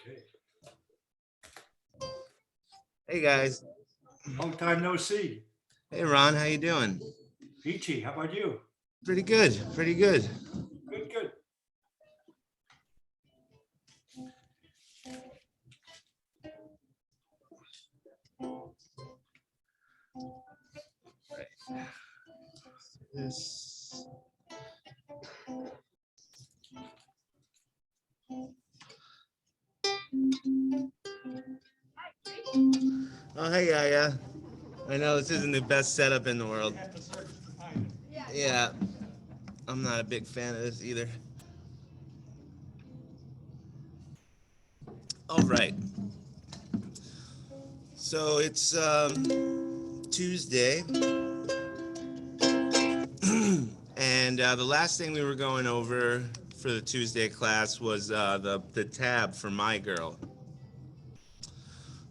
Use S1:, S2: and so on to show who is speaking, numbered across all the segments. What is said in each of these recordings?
S1: Okay.
S2: Hey guys.
S1: Long time no see.
S2: Hey Ron, how you doing?
S1: Peachy, how about you?
S2: Pretty good, pretty good.
S1: Good, good.
S2: This. Oh, hey, yeah. I know this isn't the best setup in the world. Yeah, I'm not a big fan of this either. All right. So it's Tuesday, and the last thing we were going over for the Tuesday class was the tab for My Girl.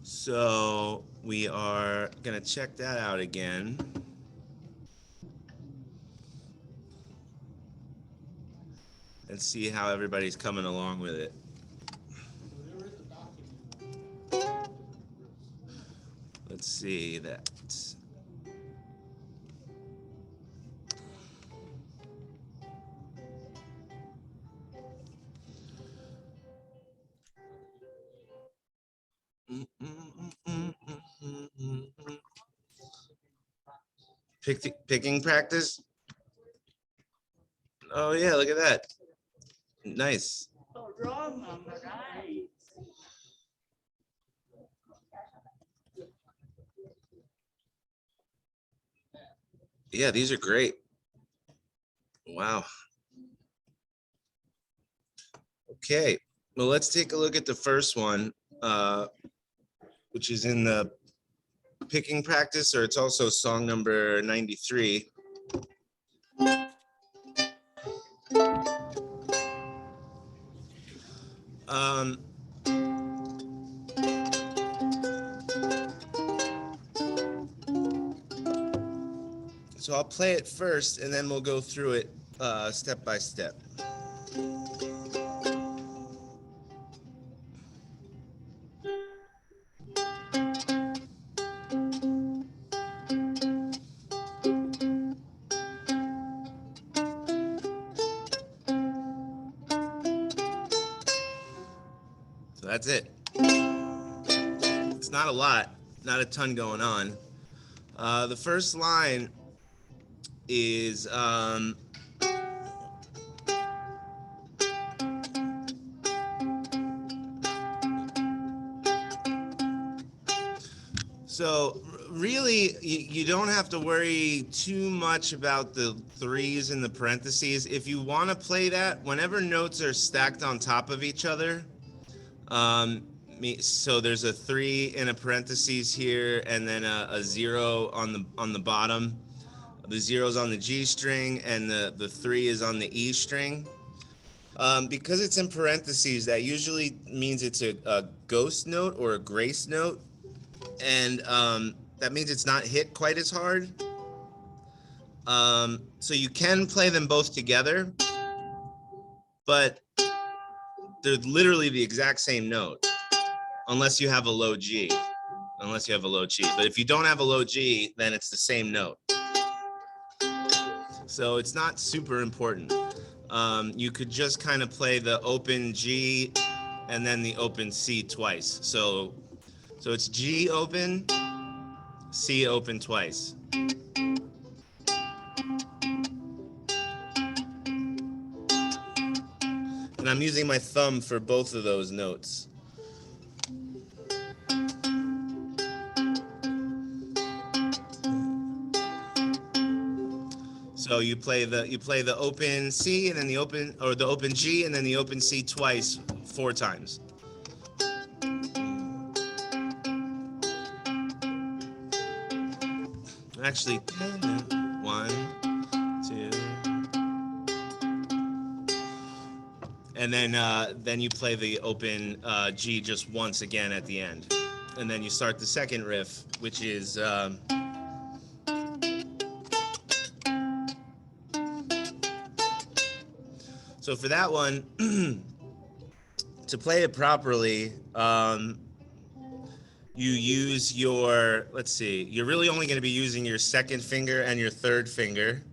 S2: So we are gonna check that out again. And see how everybody's coming along with it. Let's see that. Picking practice? Oh yeah, look at that. Nice. Yeah, these are great. Wow. Okay, well, let's take a look at the first one, which is in the picking practice, or it's also song number 93. So I'll play it first, and then we'll go through it step by step. So that's it. It's not a lot, not a ton going on. The first line is so really you don't have to worry too much about the threes in the parentheses. If you want to play that, whenever notes are stacked on top of each other, so there's a 3 in a parentheses here, and then a 0 on the bottom. The 0's on the G string, and the 3 is on the E string. Because it's in parentheses, that usually means it's a ghost note or a grace note, and that means it's not hit quite as hard. So you can play them both together, but they're literally the exact same note, unless you have a low G. But if you don't have a low G, then it's the same note. So it's not super important. You could just kind of play the open G and then the open C twice. So it's G open, C open twice. And I'm using my thumb for both of those notes. So you play the open C and then the open G and then the open C twice, 4 times. Actually, 1, 2, and then you play the open G just once again at the end, and then you start the second riff, which is. So for that one, to play it properly, you use your, let's see, you're really only going to be using your second finger and your third finger.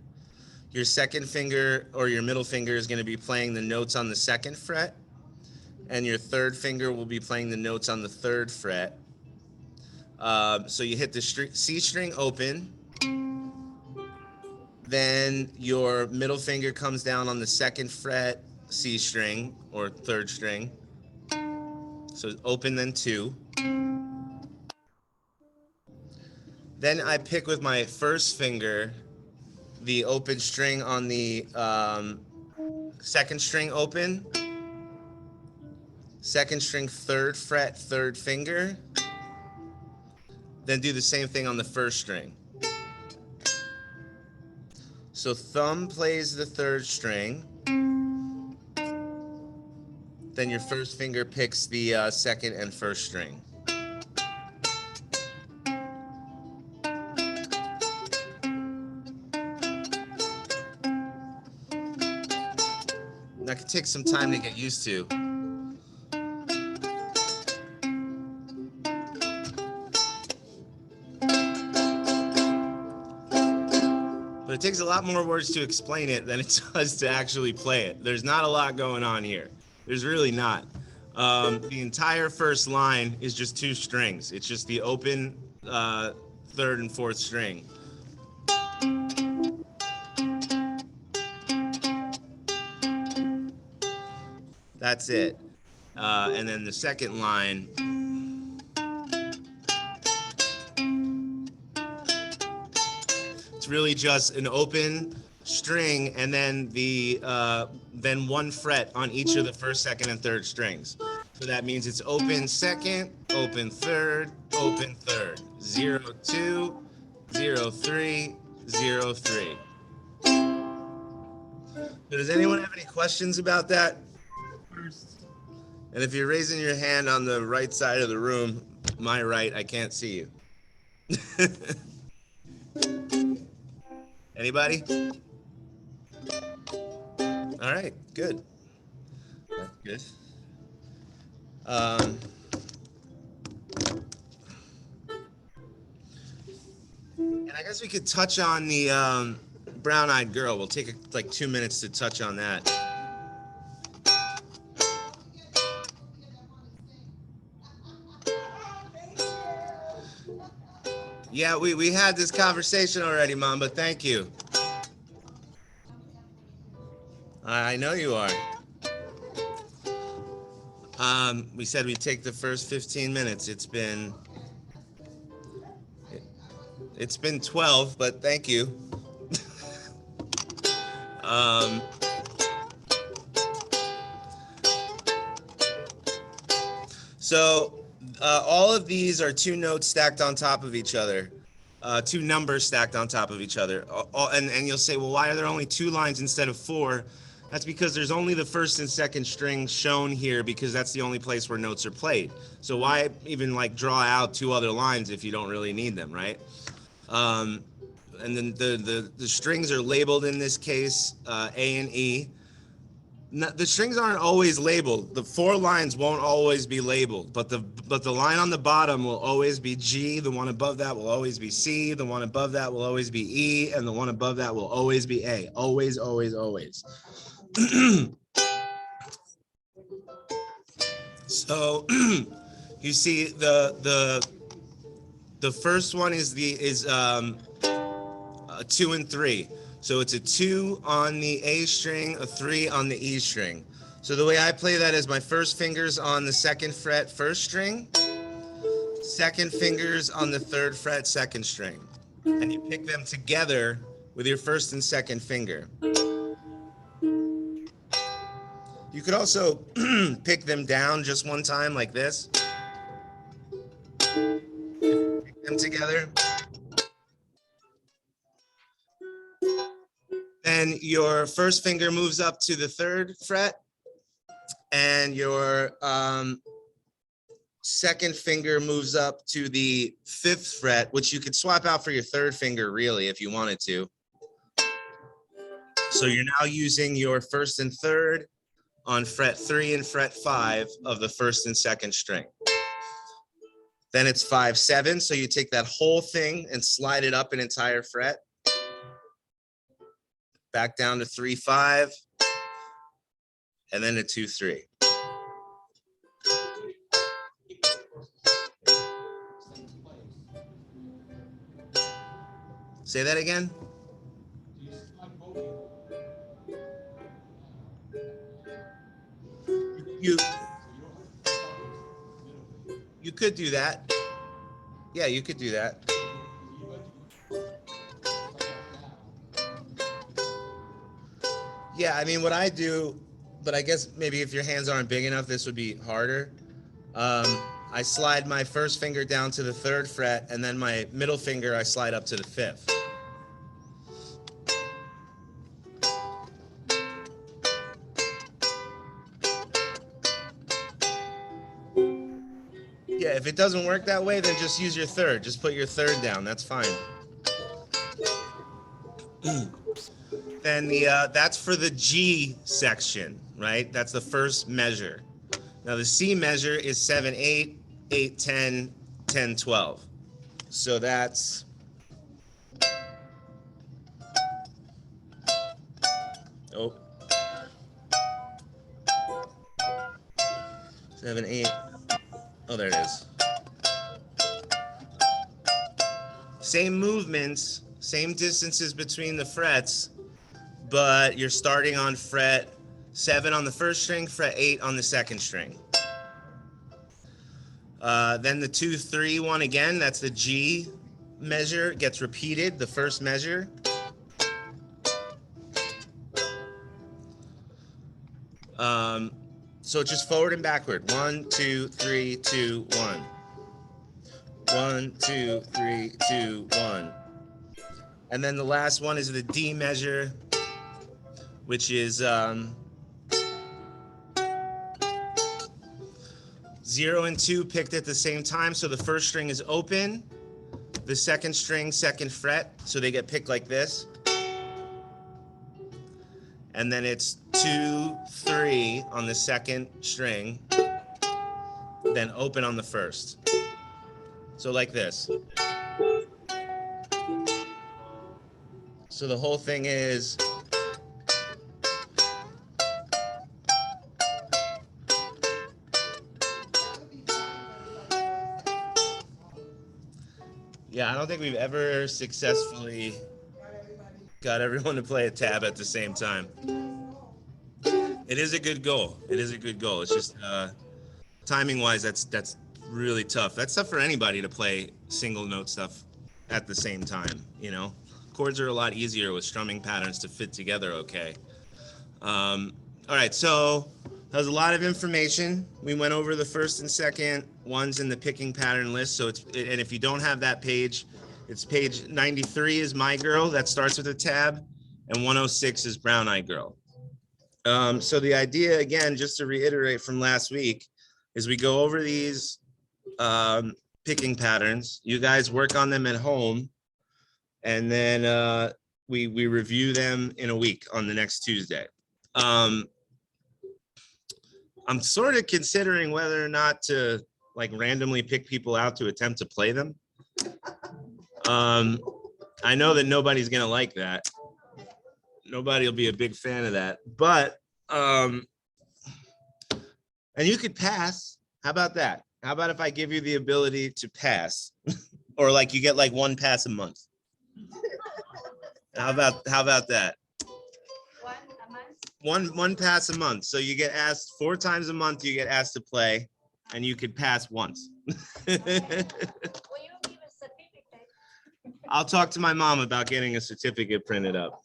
S2: Your second finger or your middle finger is going to be playing the notes on the second fret, and your third finger will be playing the notes on the third fret. So you hit the C string open, then your middle finger comes down on the second fret C string or third string. So open, then 2. Then I pick with my first finger the open string on the second string open, second string third fret third finger, then do the same thing on the first string. So thumb plays the third string, then your first finger picks the second and first string. That could take some time to get used to. But it takes a lot more words to explain it than it does to actually play it. There's not a lot going on here. There's really not. The entire first line is just 2 strings. It's just the open third and fourth string. That's it. And then the second line, it's really just an open string and then then 1 fret on each of the first, second, and third strings. So that means it's open second, open third, 0 2, 0 3, 0 3. So does anyone have any questions about that? And if you're raising your hand on the right side of the room, my right, I can't see you. Anybody? All right, good. That's good. And I guess we could touch on the brown-eyed girl. We'll take like 2 minutes to touch on that. Yeah, we had this conversation already, Mom, but thank you. I know you are. We said we'd take the first 15 minutes. It's been 12, but thank you. So all of these are 2 notes stacked on top of each other, 2 numbers stacked on top of each other. And you'll say, well, why are there only 2 lines instead of 4? That's because there's only the first and second string shown here because that's the only place where notes are played. So why even like draw out 2 other lines if you don't really need them, right? And then the strings are labeled in this case, A and E. The strings aren't always labeled. The 4 lines won't always be labeled, but the line on the bottom will always be G, the one above that will always be C, the one above that will always be E, and the one above that will always be A. Always, always, always. So you see the first one is 2 and 3. So it's a 2 on the A string, a 3 on the E string. So the way I play that is my first finger's on the second fret first string, second finger's on the third fret second string. And you pick them together with your first and second finger. You could also pick them down just one time like this. Pick them together. Then your first finger moves up to the third fret, and your second finger moves up to the 5th fret, which you could swap out for your third finger, really, if you wanted to. So you're now using your first and third, on fret 3 and fret 5 of the first and second string. Then it's 5, 7. So you take that whole thing and slide it up an entire fret. Back down to 3, 5. And then to 2, 3. Say that again. You could do that. Yeah, you could do that. Yeah, I mean, what I do, but I guess maybe if your hands aren't big enough, this would be harder. I slide my first finger down to the 3rd fret, and then my middle finger I slide up to the 5th. Yeah, if it doesn't work that way, then just use your 3rd. Just put your 3rd down. That's fine. Then that's for the G section, right? That's the first measure. Now the C measure is 7, 8, 8, 10, 10, 12. So that's oh 7, 8. Oh, there it is. Same movements, same distances between the frets, but you're starting on fret 7 on the first string, fret 8 on the second string. Then the 2, 3 one again, that's the G measure, gets repeated, the first measure. So just forward and backward. 1, 2, 3, 2, 1. 1, 2, 3, 2, 1. And then the last one is the D measure, which is 0 and 2 picked at the same time. So the first string is open, the second string, second fret. So they get picked like this. And then it's 2, 3 on the second string, then open on the first. So like this. So the whole thing is yeah, I don't think we've ever successfully got everyone to play a tab at the same time. It is a good goal. It is a good goal. It's just timing wise, that's really tough. That's tough for anybody to play single note stuff at the same time, you know. Chords are a lot easier with strumming patterns to fit together okay. All right, so that was a lot of information. We went over the first and second ones in the picking pattern list. So and if you don't have that page, it's page 93 is My Girl, that starts with a tab, and 106 is Brown Eyed Girl. So the idea, again, just to reiterate from last week, is we go over these picking patterns. You guys work on them at home, and then we review them in a week on the next Tuesday. I'm sort of considering whether or not to like randomly pick people out to attempt to play them. I know that nobody's gonna like that. Nobody will be a big fan of that, but and you could pass. How about that? How about if I give you the ability to pass, or like you get like 1 pass a month? How about that? One pass a month. So you get asked 4 times a month. You get asked to play, and you could pass once.
S3: Will you give a certificate?
S2: I'll talk to my mom about getting a certificate printed up.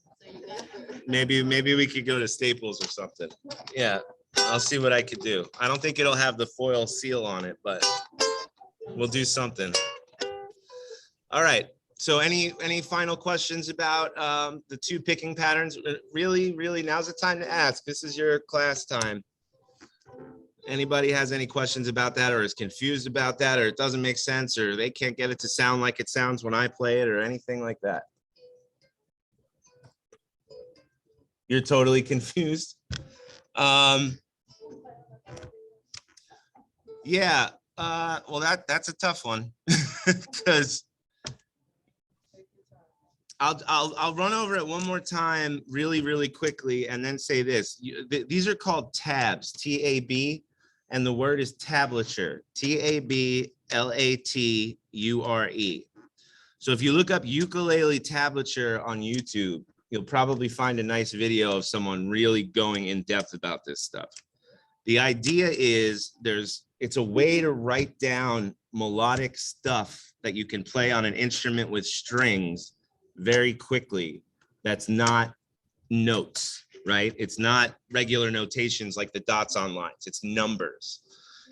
S2: Maybe we could go to Staples or something. Yeah, I'll see what I could do. I don't think it'll have the foil seal on it, but we'll do something. All right. So any final questions about the 2 picking patterns? Really, now's the time to ask. This is your class time. Anybody has any questions about that, or is confused about that, or it doesn't make sense, or they can't get it to sound like it sounds when I play it, or anything like that? You're totally confused. Yeah. Well, that's a tough one because I'll run over it one more time really quickly and then say this. These are called tabs, T-A-B, and the word is tablature, T-A-B-L-A-T-U-R-E. So if you look up ukulele tablature on YouTube, you'll probably find a nice video of someone really going in depth about this stuff. The idea is it's a way to write down melodic stuff that you can play on an instrument with strings very quickly. That's not notes, right? It's not regular notations like the dots on lines. It's numbers.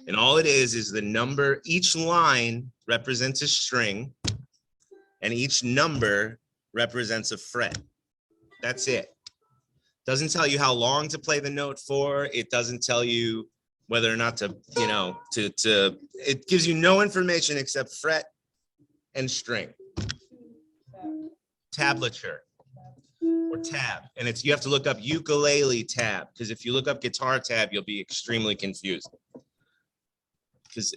S2: And all it is the number, each line represents a string and each number represents a fret. That's it. Doesn't tell you how long to play the note for. It doesn't tell you whether or not to, it gives you no information except fret and string. Tablature or tab. And you have to look up ukulele tab, because if you look up guitar tab, you'll be extremely confused.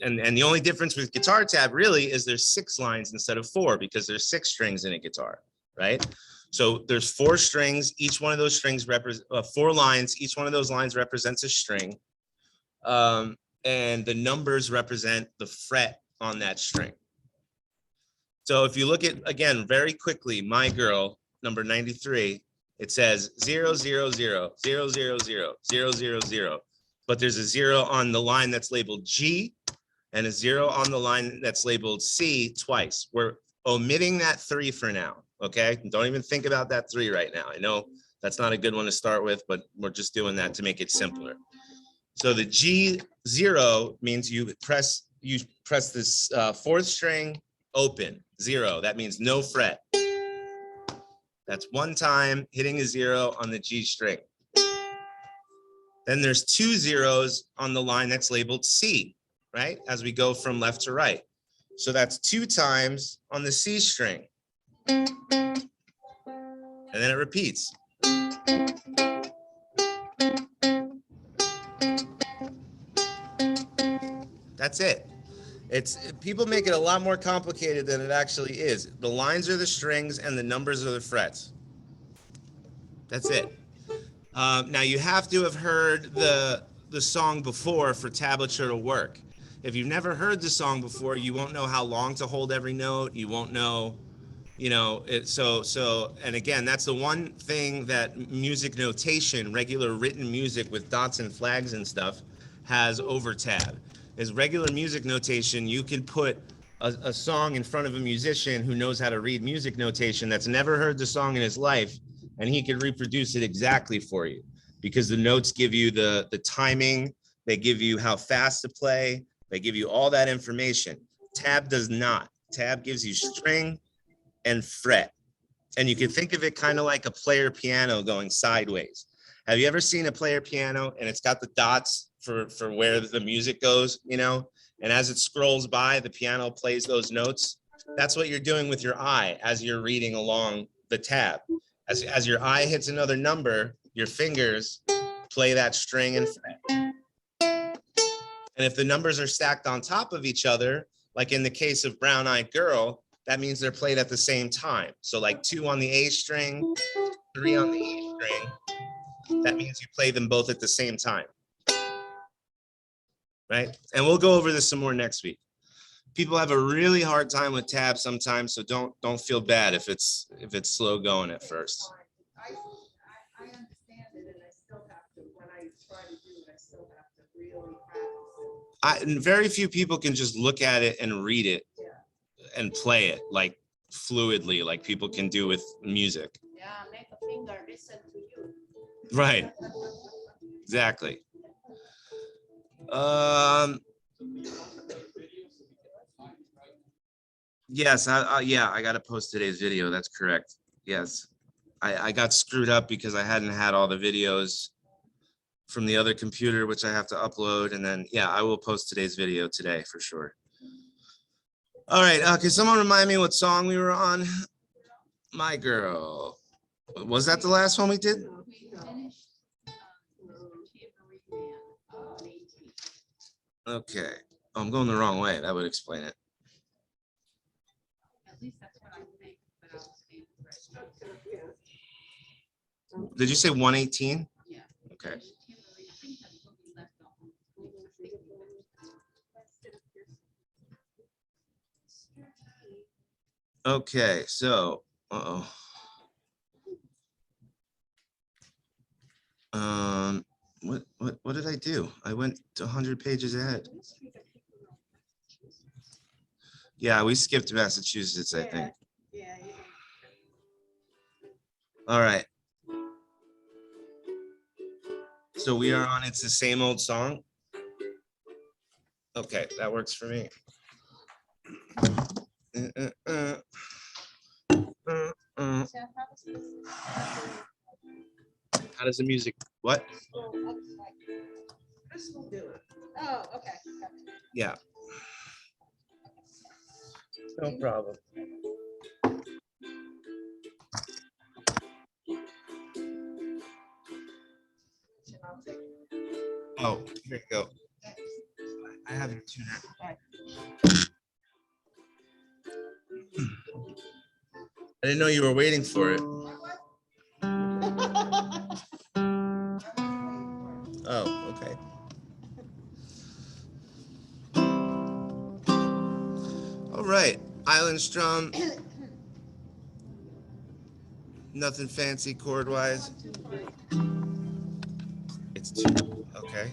S2: And the only difference with guitar tab really is there's 6 lines instead of 4, because there's 6 strings in a guitar, right? So there's 4 strings. Each one of those strings represents 4 lines. Each one of those lines represents a string. And the numbers represent the fret on that string. So if you look at, again, very quickly, My Girl, number 93, it says 0, 0, 0, 0, 0, 0, 0, 0, 0. But there's a 0 on the line that's labeled G and a 0 on the line that's labeled C twice. We're omitting that 3 for now. Okay, don't even think about that 3 right now. I know that's not a good one to start with, but we're just doing that to make it simpler. So the G0 means you press this 4th string open, 0. That means no fret. That's 1 time hitting a 0 on the G string. Then there's 2 zeros on the line that's labeled C, right? As we go from left to right. So that's 2 times on the C string. And then it repeats. That's it. People make it a lot more complicated than it actually is. The lines are the strings and the numbers are the frets. That's it. Now you have to have heard the song before for tablature to work. If you've never heard the song before, you won't know how long to hold every note. You won't know, and again, that's the one thing that music notation, regular written music with dots and flags and stuff, has over tab. Is regular music notation, you can put a song in front of a musician who knows how to read music notation that's never heard the song in his life, and he can reproduce it exactly for you, because the notes give you the timing, they give you how fast to play, they give you all that information. Tab does not. Tab gives you string and fret. And you can think of it kind of like a player piano going sideways. Have you ever seen a player piano and it's got the dots for where the music goes, and as it scrolls by, the piano plays those notes? That's what you're doing with your eye as you're reading along the tab. As your eye hits another number, your fingers play that string and fret. And if the numbers are stacked on top of each other, like in the case of Brown Eyed Girl, that means they're played at the same time. So like 2 on the A string, 3 on the E string, that means you play them both at the same time. Right? And we'll go over this some more next week. People have a really hard time with tabs sometimes, so don't feel bad if it's slow going at first.
S3: I understand it, and I still have to, when I try to do it, I still have to really practice.
S2: And very few people can just look at it and read it and play it like fluidly, like people can do with music.
S3: Yeah, make a finger listen to you.
S2: Right. Exactly. Yes, I got to post today's video. That's correct. Yes. I got screwed up because I hadn't had all the videos from the other computer, which I have to upload. And then, yeah, I will post today's video today for sure. All right. Can someone remind me what song we were on? My Girl. Was that the last one we did?
S3: We finished FMUB Band, 18.
S2: Okay. Oh, I'm going the wrong way. That would explain it.
S3: At least that's what I think, but I'll stand corrected.
S2: Did you say 118?
S3: Yeah.
S2: Okay.
S3: Kimberly, I think that's what we left off on. I think we left.
S2: Okay, so what did I do? I went 100 pages ahead. Yeah, we skipped Massachusetts, I think.
S3: Yeah.
S2: All right. So we are on It's the Same Old Song. Okay, that works for me. How does the music, what?
S3: This will do it. Oh, okay.
S2: Yeah. No problem. Oh, here you go. I have your tuner. I didn't know you were waiting for it. Oh, okay. All right, Island Strum. Nothing fancy chord wise. It's two. Okay.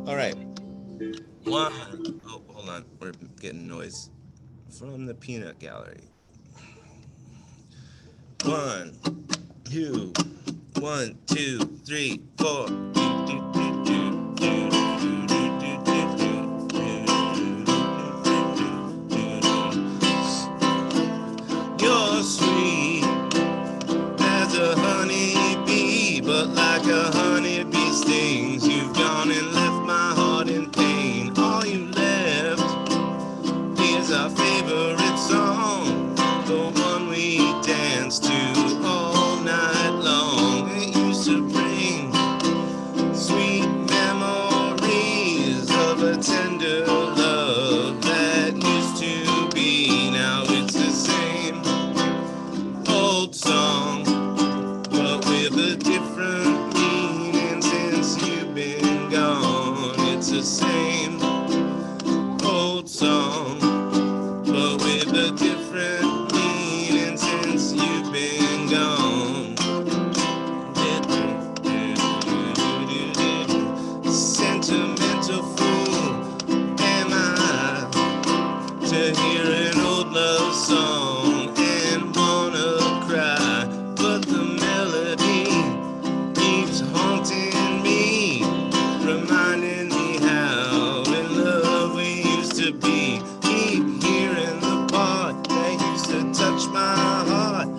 S2: All right. One. Oh, hold on. We're getting noise from the peanut gallery. 1, 2, 1, 2, 3, 4. You're sweet as a honeybee, but like a honeybee stings, you've gone and left my heart in pain. All you left is our favorite song, the one we danced to all night long. It used to bring sweet memories of a tender love that used to be. Now it's the same old song, but with a different meaning since you've been gone. It's the same old song, but with a different meaning since you've been gone. Sentimental fool am I to hear an old love song and wanna cry, but the melody keeps haunting me, reminding me how in love we used to be. Keep hearing the part that used to touch my heart.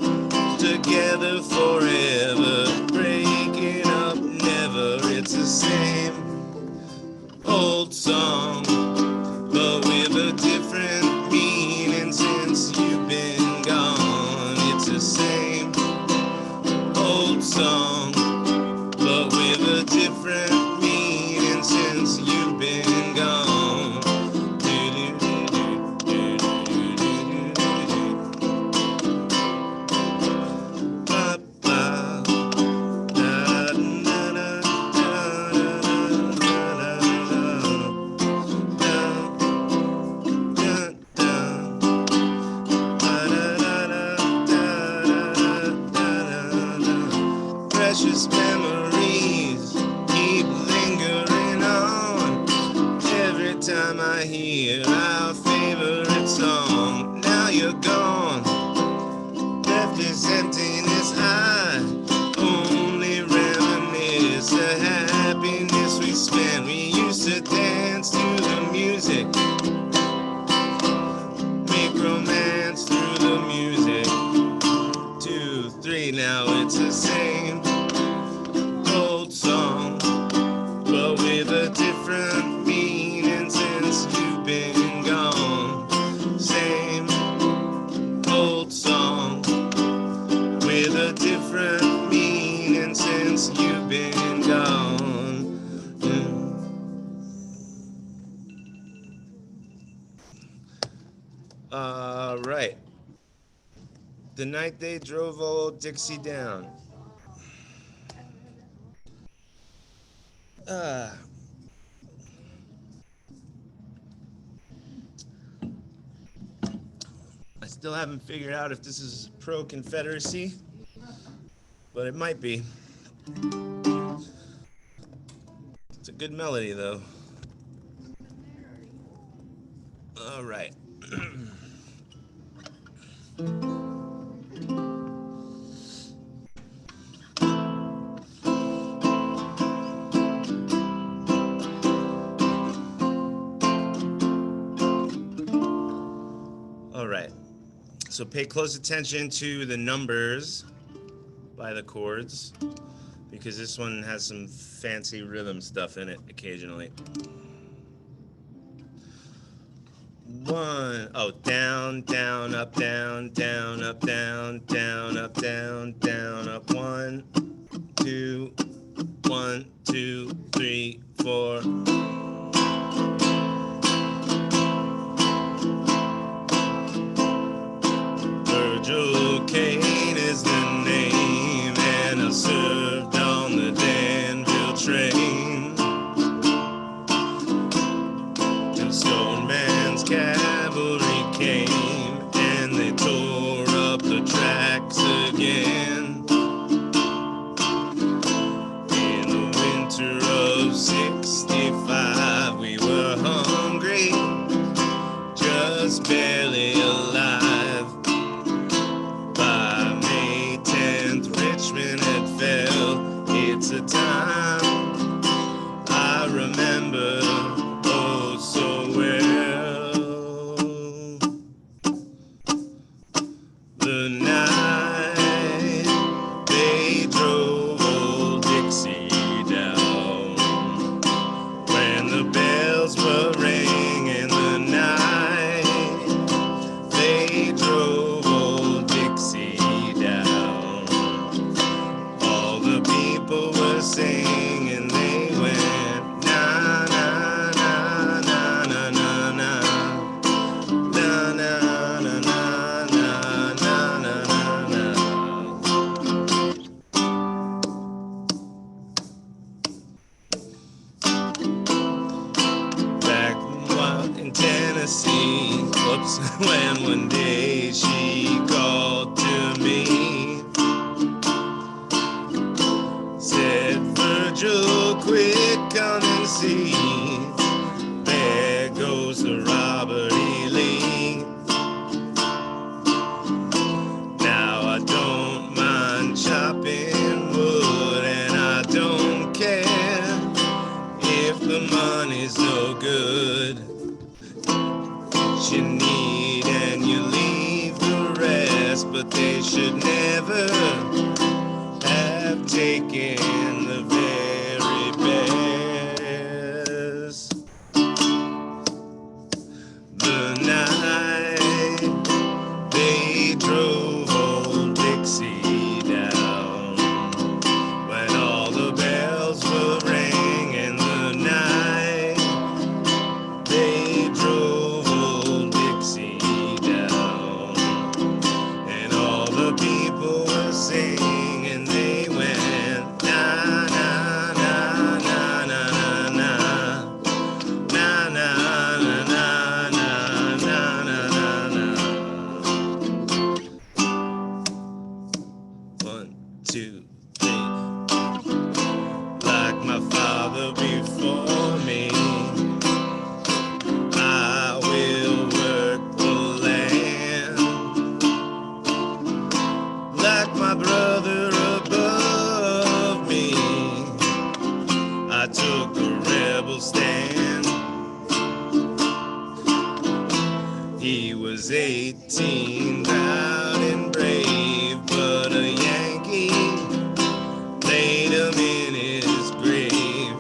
S2: Together forever, breaking up never. It's the same old song, but with a different meaning since you've been gone. It's the same old song, but with a different meaning since you've been gone. Ba-ba. Precious memories keep lingering on every time I hear our favorite song. Now you're gone, left this emptiness. I only reminisce the happiness we spent. We used to dance to the music, make romance through the music. 2, 3, now it's the same old song, but with a different The night they drove old Dixie down. Ah. I still haven't figured out if this is pro-Confederacy, but it might be. It's a good melody, though. All right. All right. So pay close attention to the numbers by the chords, because this one has some fancy rhythm stuff in it occasionally. One, oh, down, down, up, down, down, up, down, down, up, down, down, up. 1, 2, 1, 2, 3, 4. Virgil Kane is the name, and I served on the Danville train. Till Stoneman's cavalry came, and they tore up the tracks again. In the winter of '65, we were hungry, just barely alive. By May 10th, Richmond had fell. It's a time I remember oh so well. The night they drove old Dixie down, when the bells were ringing, the night they drove old Dixie down. All the people were singing, they went na na na na na na na na na na na na na na na. Back in Tennessee, whoops, when one day she called to me, said, Virgil, quick, come and see, there goes the Robert E. Lee. Now I don't mind chopping wood, and I don't care if the money's no good. You need and you leave the rest, but they should never have taken the very best. The night they drove old Dixie down, when all the bells were ringing, the night they drove old Dixie down, and all the people were singing, they went na na na na na na na na na na na na na na. 1, 2, 3. Like my father before me, I will work the land. Like my brother above me, I took a rebel stand. He was 18, proud and brave, but a Yankee laid him in his grave.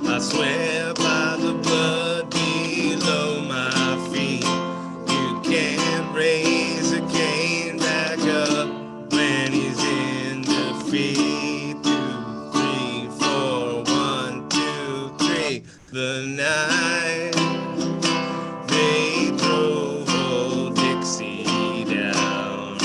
S2: I swear by the blood below my feet, you can't raise a cane back up when he's in defeat. 2, 3, 4, 1, 2, 3. The night they drove old Dixie down,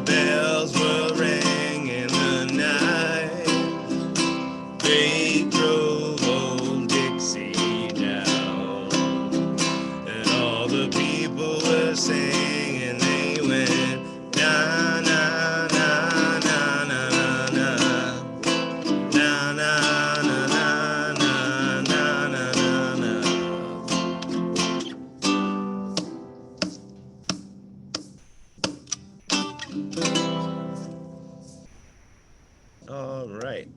S2: bells will ring in the night. They drove old Dixie down, and all the people were singing. They went na na na na na na na na na na na na na na. All right.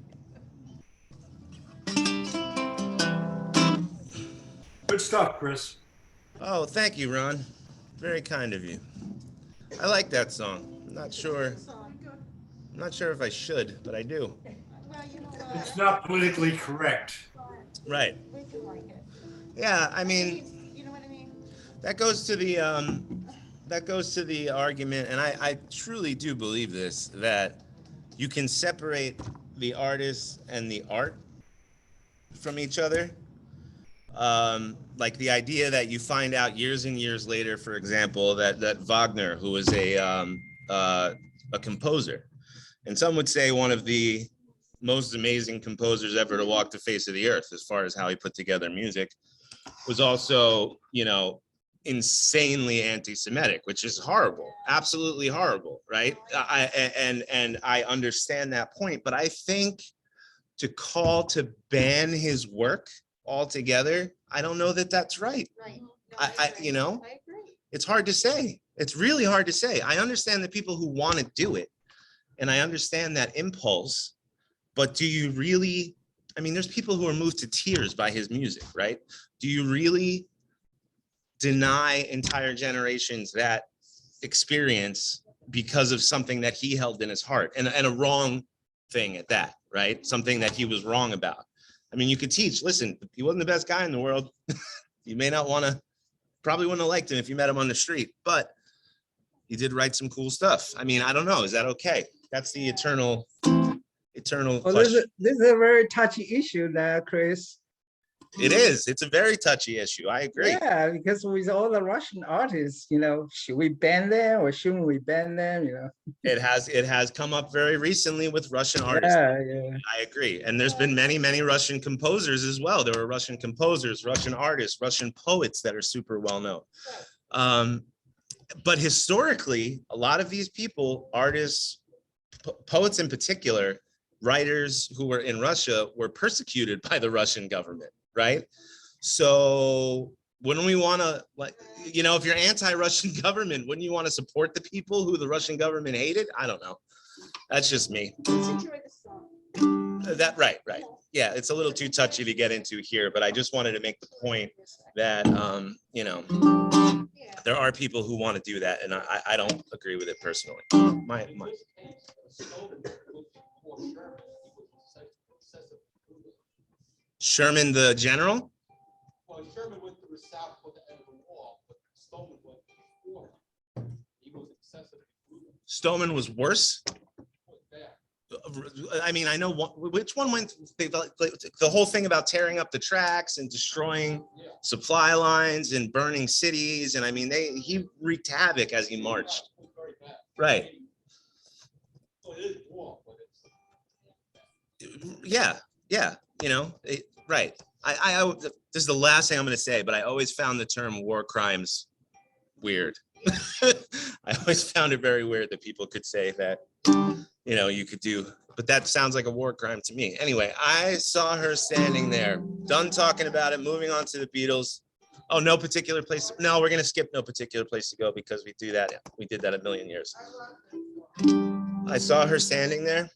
S1: Good stuff, Chris.
S2: Oh, thank you, Ron. Very kind of you. I like that song. I'm not sure if I should, but I do.
S3: Well, you know
S1: It's
S3: what?
S1: not politically correct.
S2: Right.
S3: We can like it.
S2: Yeah, I mean,
S3: You know what I mean?
S2: that goes to the argument, and I truly do believe this, that you can separate the artist and the art from each other. Like the idea that you find out years and years later, for example, that Wagner, who was a composer, and some would say one of the most amazing composers ever to walk the face of the earth, as far as how he put together music, was also, insanely anti-Semitic, which is horrible, absolutely horrible, right? I understand that point, but I think to ban his work altogether, I don't know that that's right.
S3: Right.
S2: I
S3: I agree.
S2: It's hard to say. It's really hard to say. I understand the people who want to do it, and I understand that impulse, but do you really, there's people who are moved to tears by his music, right? Do you really deny entire generations that experience because of something that he held in his heart, and a wrong thing at that, right? Something that he was wrong about. You could teach, listen, he wasn't the best guy in the world. You may not probably wouldn't have liked him if you met him on the street, but he did write some cool stuff. I don't know. Is that okay? That's the eternal
S4: Well,
S2: question.
S4: this is a very touchy issue now, Chris.
S2: It is. It's a very touchy issue. I agree.
S4: Yeah, because with all the Russian artists, should we ban them or shouldn't we ban them?
S2: It has come up very recently with Russian artists.
S4: Yeah.
S2: I agree. And there's been many, many Russian composers as well. There were Russian composers, Russian artists, Russian poets that are super well known. But historically, a lot of these people, artists, poets in particular, writers who were in Russia, were persecuted by the Russian government, right? So wouldn't we want to, if you're anti-Russian government, wouldn't you want to support the people who the Russian government hated? I don't know. That's just me. Right. Yeah, it's a little too touchy to get into here, but I just wanted to make the point that, there are people who want to do that, and I don't agree with it personally. My. Sherman the general?
S5: Well, Sherman went to the south for the end of the war, but Stoneman went before him. He was excessively brutal.
S2: Stoneman was worse?
S5: Bad.
S2: I know which one went, the whole thing about tearing up the tracks and destroying supply lines and burning cities. And he wreaked havoc as he marched.
S5: Very bad.
S2: Right.
S5: So it is war, but it's
S2: Yeah. Right. This is the last thing I'm going to say, but I always found the term war crimes weird. I always found it very weird that people could say that, you could do, but that sounds like a war crime to me. Anyway, I saw her standing there, done talking about it, moving on to the Beatles. Oh, no particular place. No, we're going to skip no particular place to go because we do that. We did that a million years. I saw her standing there.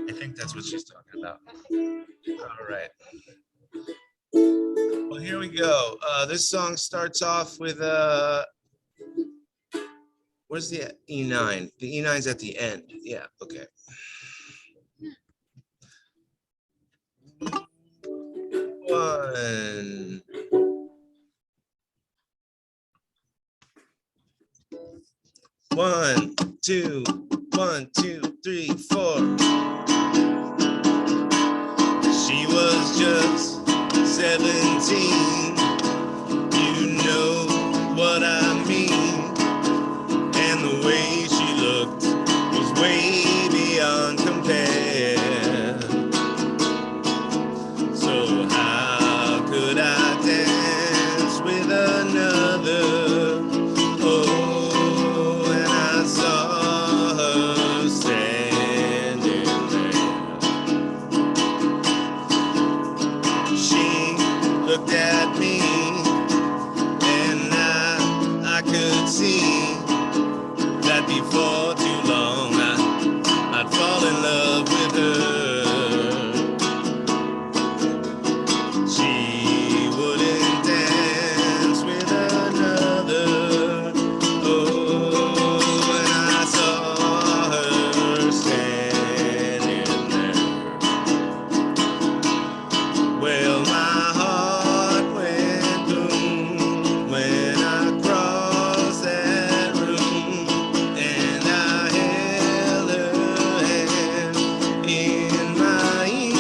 S2: I think that's what she's talking about. All right. Well, here we go. This song starts off with where's the E9? The E9's at the end. Yeah, okay. One, two, 1, 2, 3, 4. She was just 17 looked at me, and I could see that before too long I'd fall in love with her. She wouldn't dance with another. Oh, when I saw her standing there, well, my heart went boom when I crossed that room, and I held her hand in mine.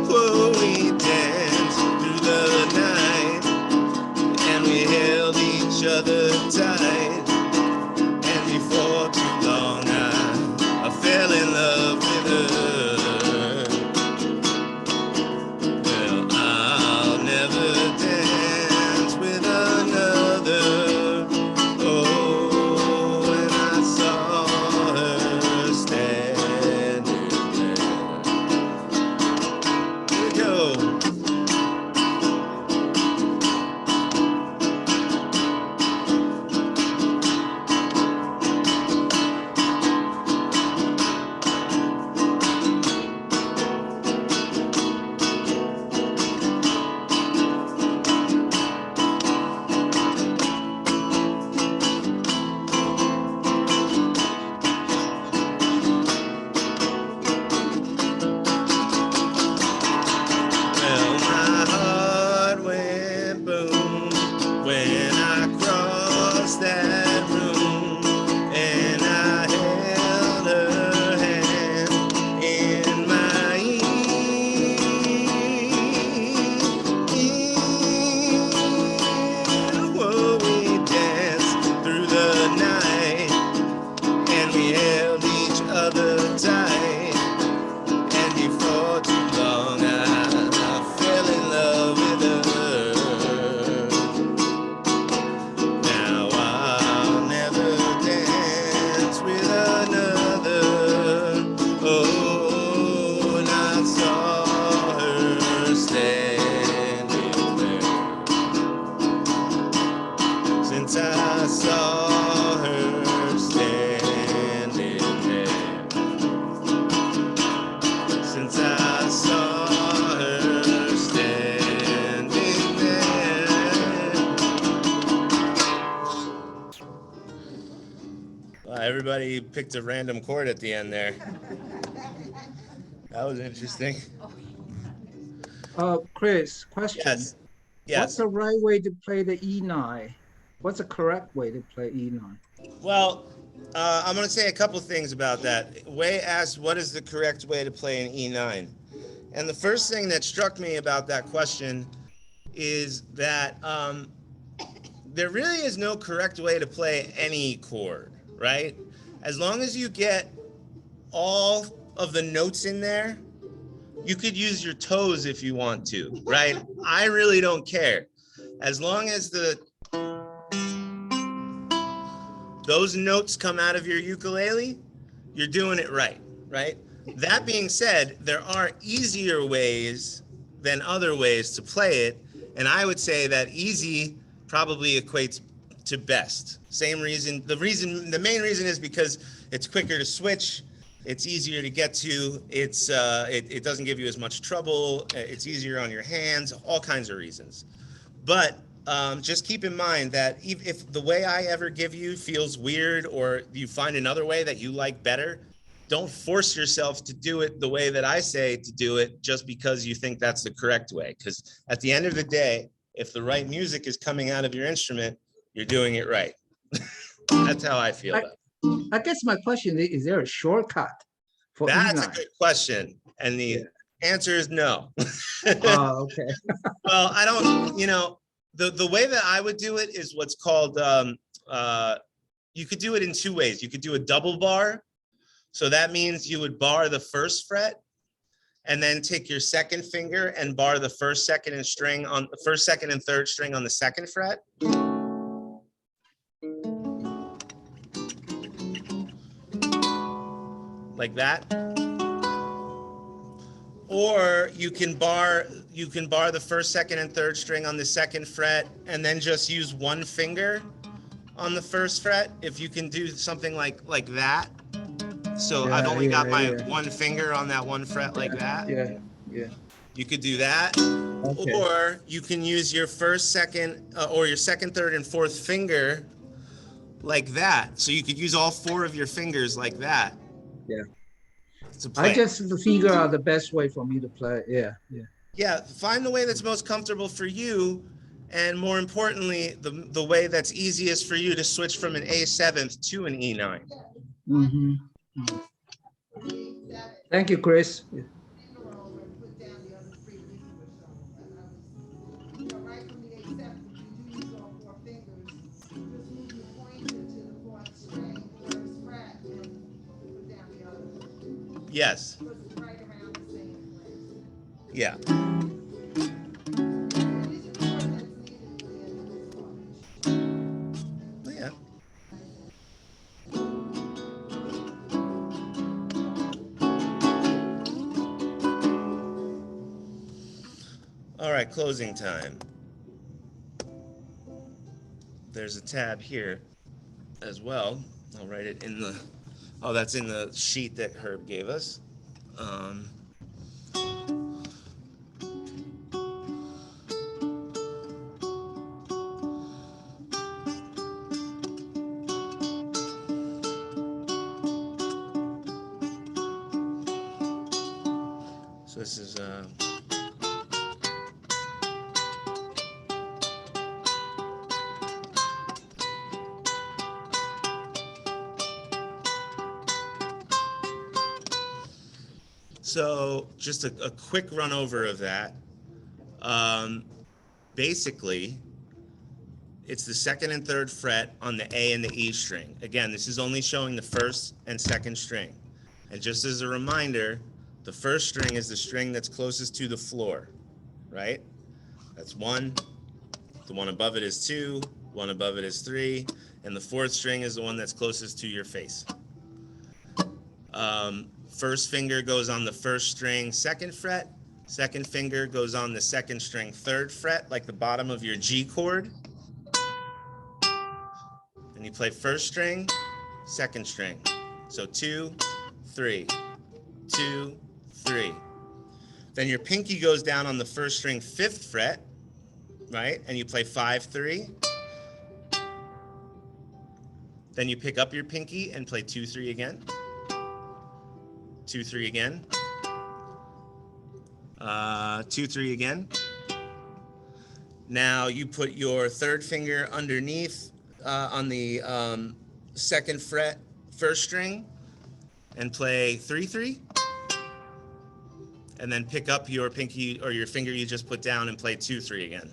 S2: Whoa, we danced through the night, and we held each other tight, and before too long I fell in love with her. Well, I'll never dance with another. Oh, when I saw her standing there. Here we go. Well, my heart went boom when I crossed that room, and I held her hand in mine. Whoa, we danced through the night, and we held each other tight, and before too long I fell in love with her. Now I'll never dance with another. Oh, and I saw her standing there. Since I saw her standing there. Since I saw her standing there. Wow, everybody picked a random chord at the end there. That was interesting.
S4: Chris, question.
S2: Yes.
S4: What's
S2: Yes.
S4: the right way to play the E9? What's the correct way to play E9?
S2: Well, I'm going to say a couple things about that. Wei asked, what is the correct way to play an E9? And the first thing that struck me about that question is that there really is no correct way to play any chord, right? As long as you get all of the notes in there, you could use your toes if you want to, right? I really don't care. As long as those notes come out of your ukulele, you're doing it right, right? That being said, there are easier ways than other ways to play it, and I would say that easy probably equates to best. Same reason, the main reason is because it's quicker to switch, it's easier to get to, it doesn't give you as much trouble, it's easier on your hands, all kinds of reasons. But just keep in mind that if the way I ever give you feels weird, or you find another way that you like better, don't force yourself to do it the way that I say to do it just because you think that's the correct way. Because at the end of the day, if the right music is coming out of your instrument, you're doing it right. That's how I feel about it.
S4: I guess my question is there a shortcut for
S2: That's a
S4: E9?
S2: good question. And the answer is no.
S4: Oh, okay.
S2: Well, I don't, the way that I would do it is what's called, you could do it in two ways. You could do a double bar. So that means you would bar the first fret and then take your second finger and bar the first, second, and third string on the second fret. Like that. Or you can bar the first, second, and third string on the second fret, and then just use one finger on the first fret. If you can do something like that. So I've only got my one finger on that one fret like that.
S4: Yeah.
S2: You could do that.
S4: Okay.
S2: Or you can use your first, second, or your second, third, and fourth finger like that. So you could use all four of your fingers like that.
S4: Yeah.
S2: To play.
S4: I just figure out the best way for me to play. Yeah.
S2: Yeah, find the way that's most comfortable for you, and more importantly, the way that's easiest for you to switch from an A7 to an E9.
S4: Mm-hmm. Thank you, Chris.
S3: In a row and put down the other three weeks or so. And I was, you know, right from the A7, you do use all four fingers. Just move your pointer to the fourth string, first fret, and put down the other one.
S2: Yes.
S3: Because it's right around the same place.
S2: Yeah.
S3: It isn't more that's needed for the end of this one.
S2: Yeah. All right, closing time. There's a tab here as well. I'll write it in the, oh, that's in the sheet that Herb gave us. So this is so just a quick run over of that. Basically, it's the second and third fret on the A and the E string. Again, this is only showing the first and second string. And just as a reminder, the first string is the string that's closest to the floor, right? That's 1. The one above it is 2. One above it is 3. And the fourth string is the one that's closest to your face. First finger goes on the first string, second fret. Second finger goes on the second string, third fret, like the bottom of your G chord. And you play first string, second string. So 2, 3, 2, 3. Then your pinky goes down on the first string, fifth fret, right? And you play 5, 3. Then you pick up your pinky and play 2, 3 again. 2, 3 again. 2, 3 again. Now you put your third finger underneath on the second fret, first string, and play 3, 3. And then pick up your pinky or your finger you just put down and play 2, 3 again.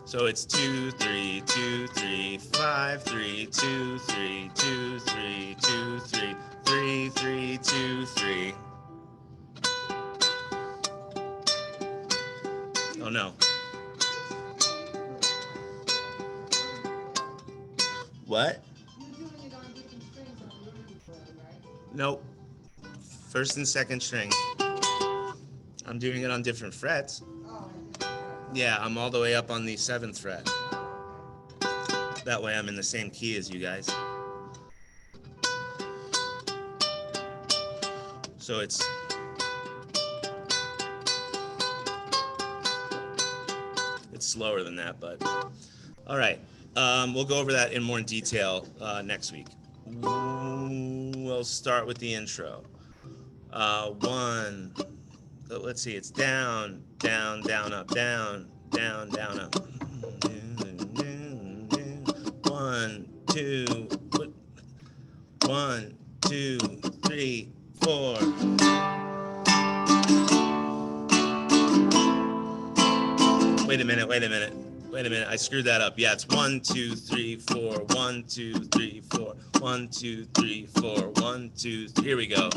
S2: So it's 2, 3, 2, 3, 5, 3, 2, 3, 2, 3, 2, 3, 3, 3, 2, 3. Oh no. What?
S3: You're doing it on different strings on the organ, right?
S2: Nope. First and second string. I'm doing it on different frets.
S3: Oh, I didn't.
S2: Yeah, I'm all the way up on the 7th fret. That way I'm in the same key as you guys. So it's slower than that, but all right. We'll go over that in more detail next week. We'll start with the intro. 1. Let's see. It's down, down, down, up, down, down, down, up. 1, 2. 1, 2, 3, 4. Wait a minute. I screwed that up. Yeah, it's 1, 2, 3, 4. 1, 2, 3, 4. 1, 2, 3, 4. 1, 2, 3. Here we go.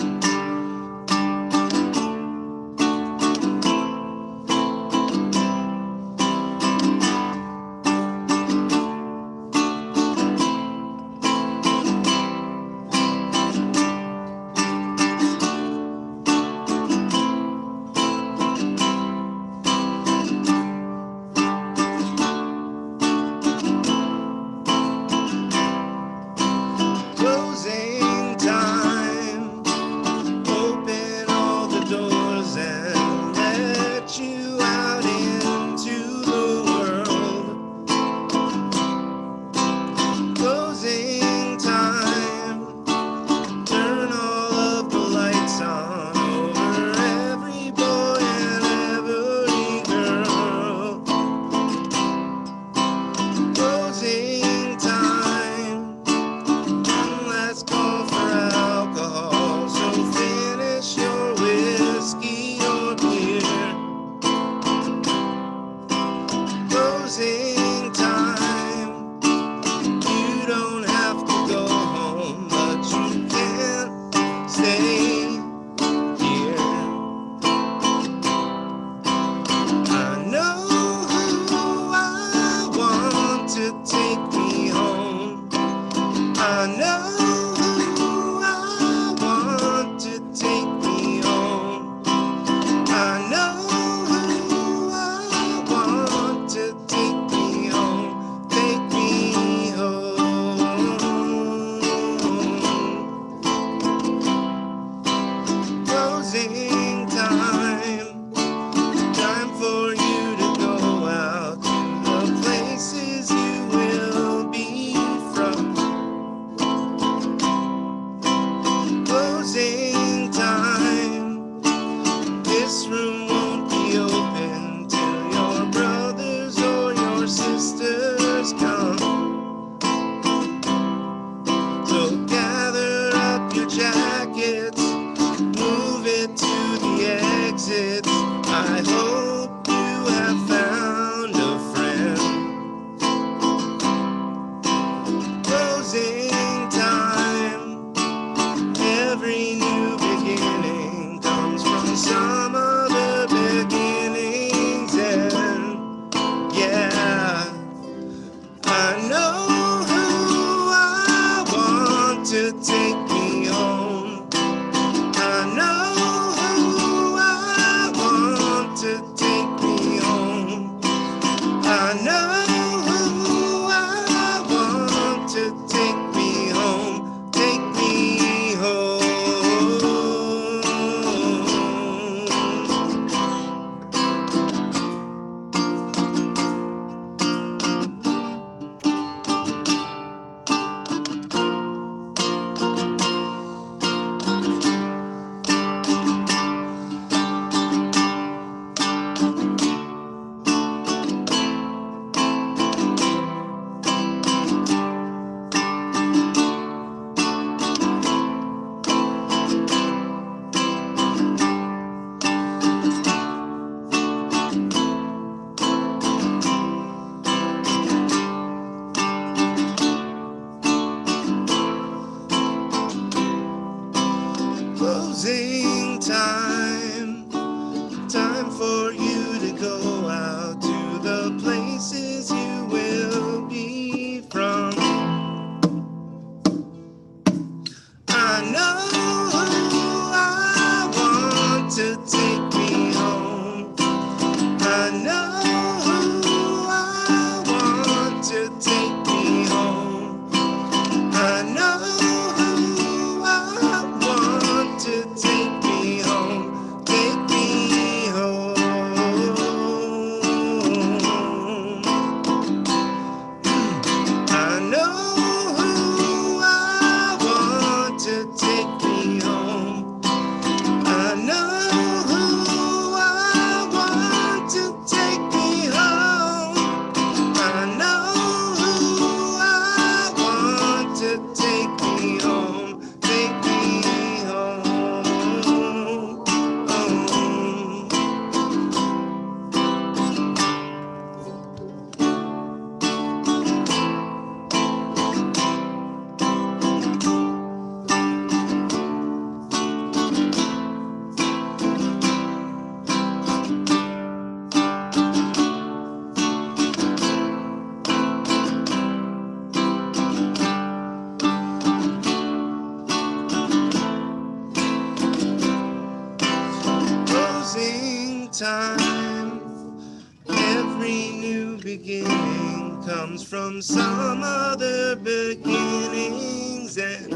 S2: closing time. This room won't be open till your brothers or your sisters come. So gather up your jackets, move it to the exits. I hope you have found a friend. Closing time. Every new beginning comes from some other beginning's end. Yeah, I know who I want to take me home. I know who I want to take me home. I know who I want to take me home. Take me home. Closing time. Time for you to go out to the places you will be from. I know who I want to take me home. I know who I want to take me home. I know who I want to take me home. Take me home. I know who I want to take me home. I know who I want to take me home. I know who I want to take me home. Take me home. Closing time. Every new beginning comes from some other beginning's end.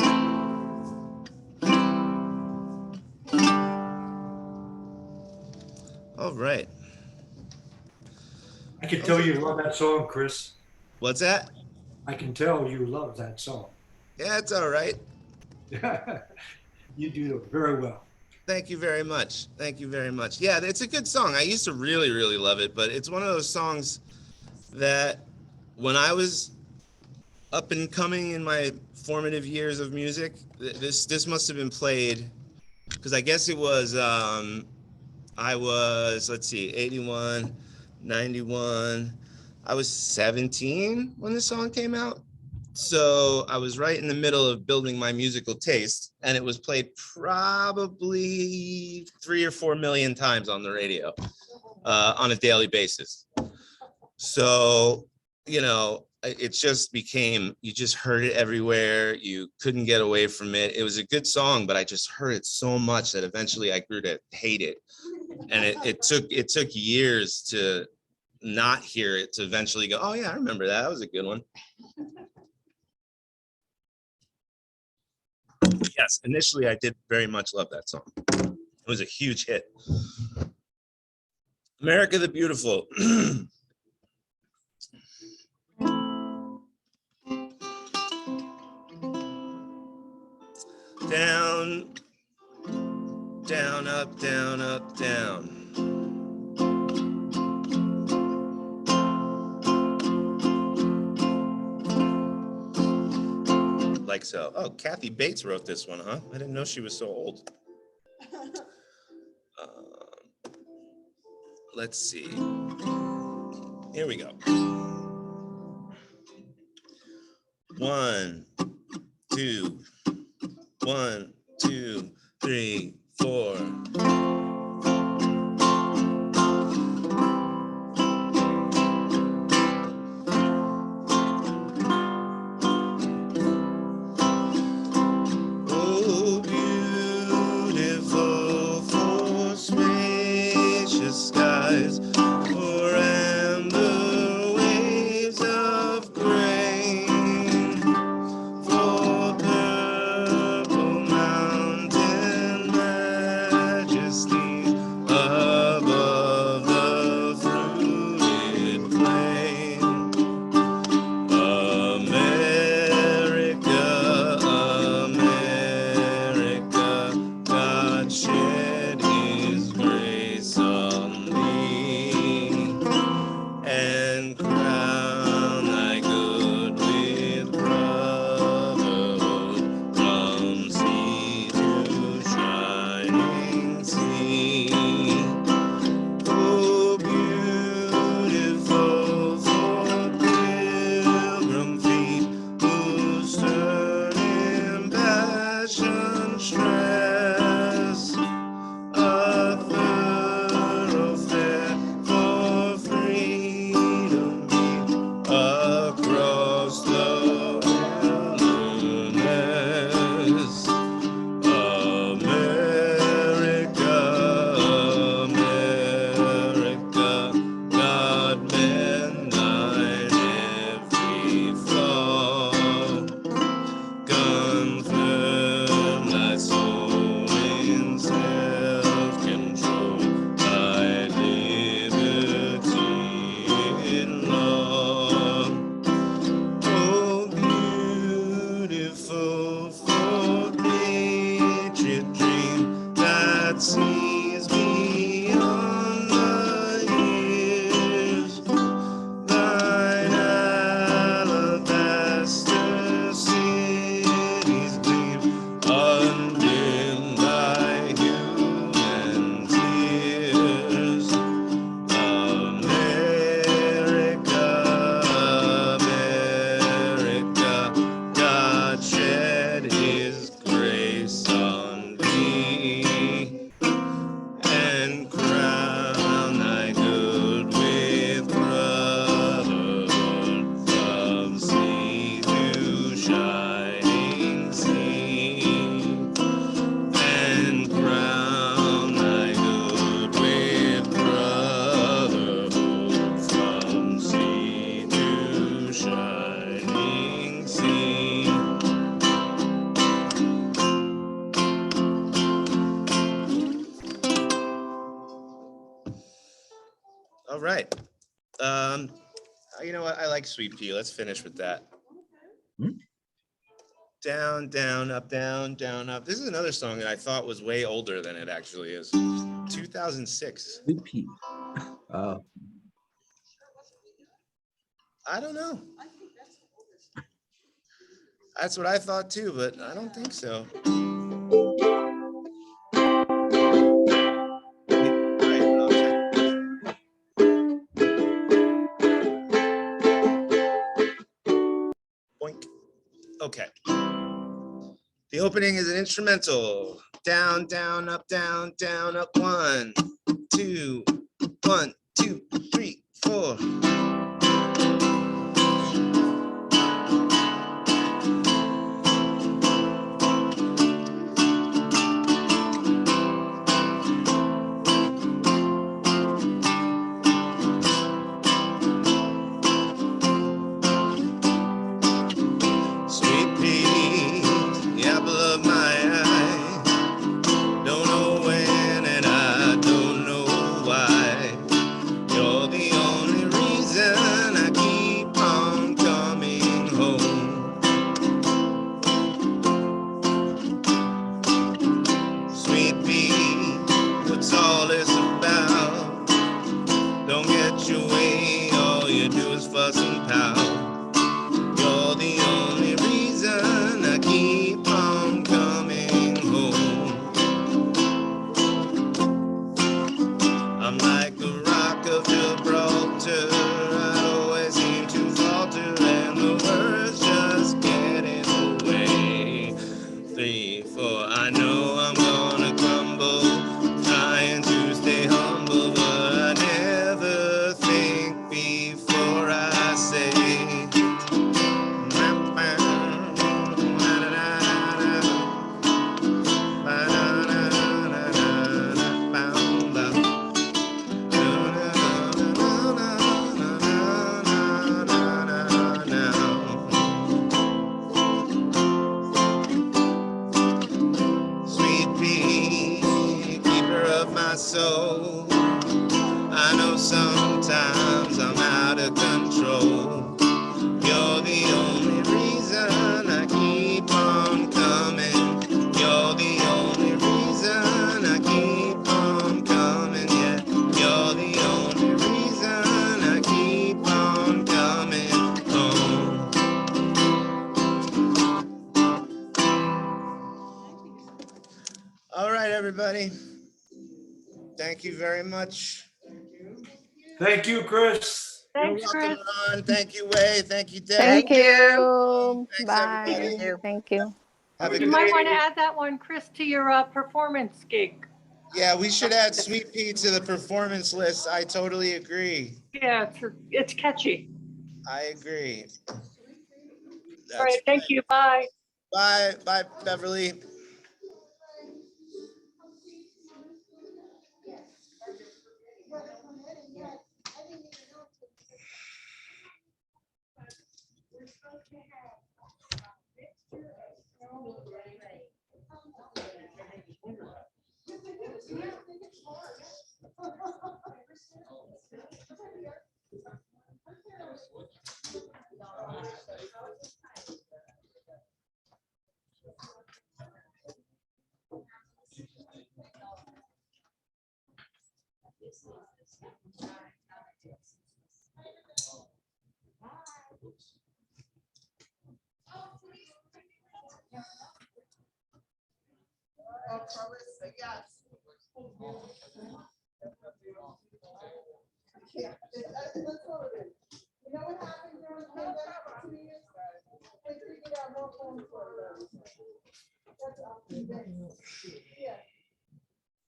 S2: All right.
S1: I can tell you love that song, Chris.
S2: What's that?
S1: I can tell you love that song.
S2: Yeah, it's all right.
S1: You do it very well.
S2: Thank you very much. Thank you very much. Yeah, it's a good song. I used to really, really love it, but it's one of those songs that when I was up and coming in my formative years of music, this must have been played because I guess it was I was, let's see, 81, 91. I was 17 when the song came out. So I was right in the middle of building my musical taste, and it was played probably 3 or 4 million times on the radio on a daily basis. So, you know, it just became, you just heard it everywhere. You couldn't get away from it. It was a good song, but I just heard it so much that eventually I grew to hate it. And it took years to not hear it to eventually go, oh yeah, I remember that. That was a good one. Yes, initially I did very much love that song. It was a huge hit. America the Beautiful. Down down, up, down, up, down. Like so. Oh, Kathy Bates wrote this one, huh? I didn't know she was so old. Let's see. Here we go. 1, 2, 1, 2, 3, 4. Oh, beautiful for spacious skies, for amber waves of grain, for purple mountain majesty above the fruited plain. America, America, God shed his grace on thee, and crown thy good with brotherhood from sea to shining sea. Oh, beautiful for pilgrim feet whose turning passion stress, a thoroughfare for freedom beat across the wilderness. America, America, God mend thine every flaw, confirm thy soul in self-control, thy liberty in law. Oh, beautiful for patriot dream that sees beyond the years, thine alabaster cities gleam, undimmed by human tears. America, America, God shed his grace on thee, and crown thy good with brotherhood from sea to shining sea, and crown thy good with brotherhood from sea to shining sea. All right. You know what? I like Sweet Pea. Let's finish with that.
S4: Hmm?
S2: Down, down, up, down, down, up. This is another song that I thought was way older than it actually is. 2006.
S4: Repeat. Oh,
S2: I don't know. That's what I thought too, but I don't think so. All right, I'll check. Boink. Okay. The opening is an instrumental. Down, down, up, 1, 2, 1, 2, 3, 4. Sweet pea, the apple of my eye. Don't know when and I don't know why. You're the only reason soul. I know sometimes I'm out of control. You're the only reason I keep on coming. You're the only reason I keep on coming. Yeah, you're the only reason I keep on coming home. All right, everybody. Thank you very much.
S1: Thank you, Chris.
S2: You're
S6: Thanks,
S2: welcome,
S6: Chris.
S2: Ron. Thank you, Wei. Thank you, Deb.
S7: Thank
S4: Thank you.
S7: you.
S2: Thanks,
S7: Bye.
S2: everybody.
S7: Thank you.
S2: Have a
S6: You
S2: good
S6: might want to
S2: evening.
S6: add that one, Chris, to your performance gig.
S2: Yeah, we should add Sweet Pea to the performance list. I totally agree.
S6: Yeah, it's catchy.
S2: I agree.
S6: All
S2: That's
S6: right, thank you. Bye.
S2: bye. Bye, Beverly.
S3: Oh, Clarissa, yes. Yeah, that's all it is. You know what happened during the pandemic for 2 years? They figured out more phones for those. That's all. Yeah.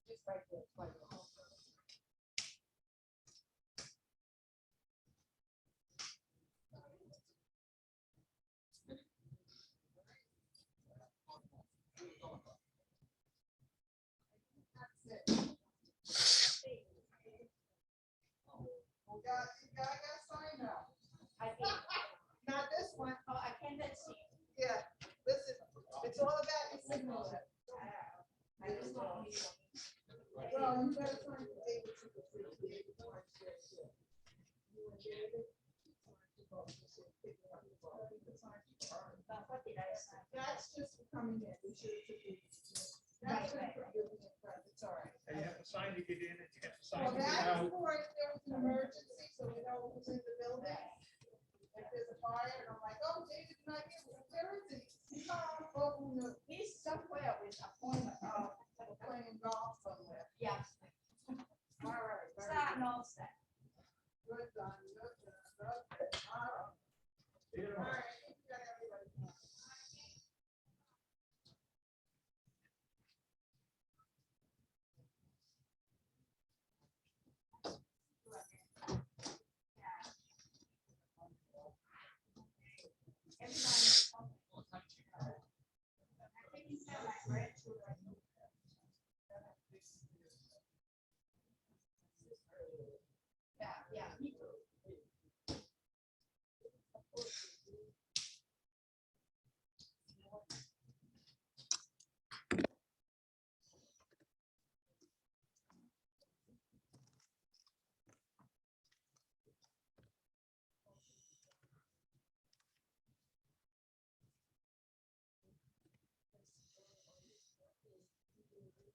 S3: Just like this, like. You got sign now. Not this one. Oh, I can't see. Yeah, listen, it's all about your signature. Well, you gotta sign the table to the That's just for coming in. We should have took it. It's all right.
S5: And you have to sign to get in, and you have to sign
S3: Well,
S5: to get
S3: that's
S5: out.
S3: for if there was an emergency, so we know who's in the building. If there's a fire, and I'm like, oh, David's not here, where is he? He's not on, he's somewhere with a appointment, playing golf somewhere. Yeah. All right. Start, no, start. Good, done, good, good, good. All right. All right. You got everybody. Yeah, me too.